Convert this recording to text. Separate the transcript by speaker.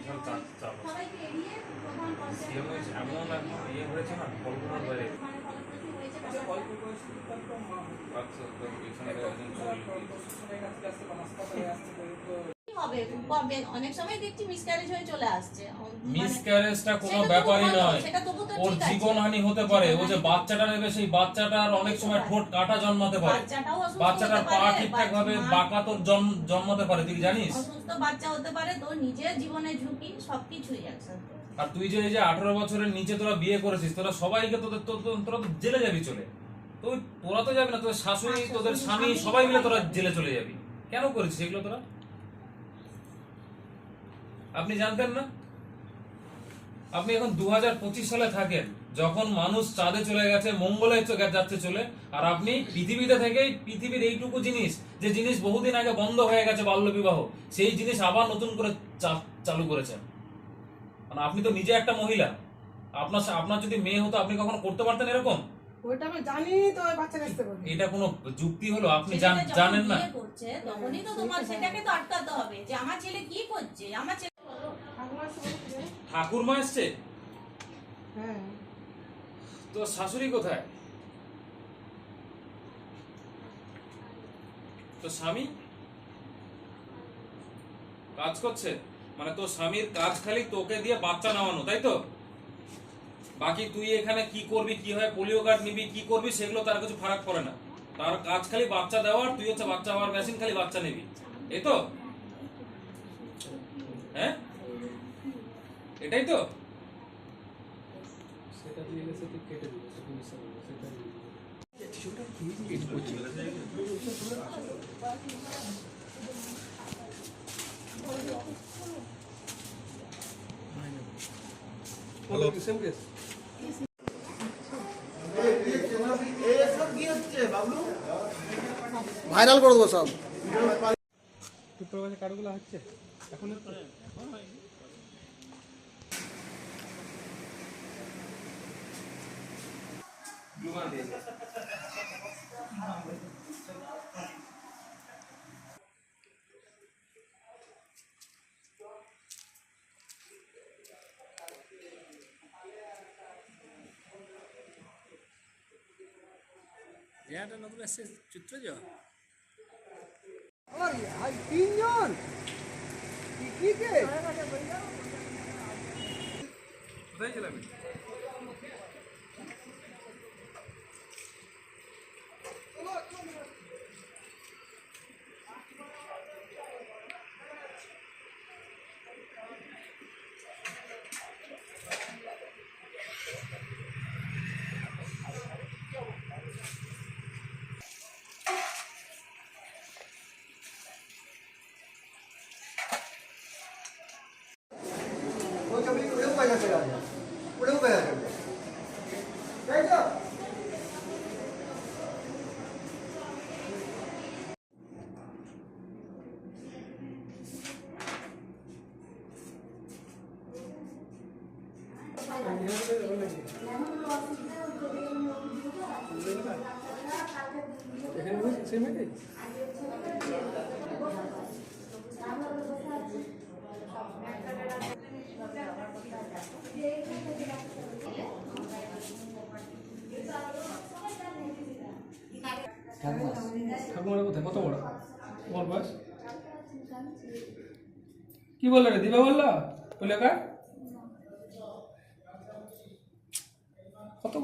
Speaker 1: বিশাল চাপ চাপ এমন এখন ইয়ে হয়েছে না কল্পনার বাইরে।
Speaker 2: হবে কবে অনেক সময় দেখছি মিসক্যারেজ হয়ে চলে আসছে।
Speaker 1: মিসক্যারেজটা কোনো ব্যাপারই নয়, ওর জীবনহানি হতে পারে। ও যে বাচ্চাটা নেবে সেই বাচ্চাটার অনেক সময় ঠোঁট কাটা জন্মাতে পারে, বাচ্চাটার পা ঠিকঠাক ভাবে বাঁকা তোর জন্মাতে পারে, তুই জানিস?
Speaker 2: অসুস্থ বাচ্চা হতে পারে, তো নিজের জীবনে ঝুঁকি সবকিছুই আছে।
Speaker 1: আর তুই যে এই যে 18 বছরের নিচে তোরা বিয়ে করেছিস, তোরা সবাইকে তোরা তো জেলে যাবি চলে। তোরা তো যাবি না, তোদের শাশুড়ি তোদের স্বামী সবাই মিলে তোরা জেলে চলে যাবি। কেন করেছিস এগুলো তোরা? আপনি জানতেন না? আপনি এখন 2025 সালে থাকেন, যখন মানুষ চাঁদে চলে গেছে, মঙ্গলে যাচ্ছে চলে, আর আপনি পৃথিবীতে থেকেই পৃথিবীর এইটুকু জিনিস, যে জিনিস বহুদিন আগে বন্ধ হয়ে গেছে বাল্য বিবাহ, সেই জিনিস আবার নতুন করে চালু করেছেন। মানে আপনি তো নিজে একটা মহিলা, আপনার যদি মেয়ে হতো আপনি কখনো করতে পারতেন এরকম?
Speaker 3: ওইটা আমি জানি তো, ওই বাচ্চা আসতে বলি।
Speaker 1: এটা কোনো যুক্তি হলো? আপনি জানেন না?
Speaker 2: তখনই তো তোমার সেটাকে তো আটকাতে হবে যে আমার ছেলে কি করছে। আমার ছেলে
Speaker 1: ঠাকুরমা এসছে?
Speaker 3: হ্যাঁ।
Speaker 1: তো শাশুড়ি কোথায়? তো স্বামী কাজ করছে? মানে তোর স্বামীর কাজ খালি তোকে দিয়ে বাচ্চা নেওয়ানো, তাই তো? বাকি তুই এখানে কি করবি, কি হয়, পোলিও কার্ড নিবি, কি করবি, সেগুলো তার কিছু ফারাক পড়ে না। তার কাজ খালি বাচ্চা দেওয়ার, তুই হচ্ছে বাচ্চা হওয়ার মেশিন, খালি বাচ্চা নিবি, এই তো? হ্যাঁ, এটাই তো?
Speaker 4: সেটা দিয়ে গেছে তুই কেটে দিবি, সেটা মিশা দিবি, সেটা দিয়ে দিবি। সেটা কি এড করছি? Hello, same case.
Speaker 5: ভাইরাল করে দেবো সব।
Speaker 4: তোর কাছে কার্ডগুলো হচ্ছে এখন?
Speaker 6: এটা নতুন এসছে চিত্রজ।
Speaker 5: তিনজন
Speaker 1: কোথায় ছিলাম?
Speaker 4: এখানে সেম এটাই। ঠাকুমার কোথায়? কত বড় তোমার বয়স? কি বললো রে? দিবা বললো বলে কার কত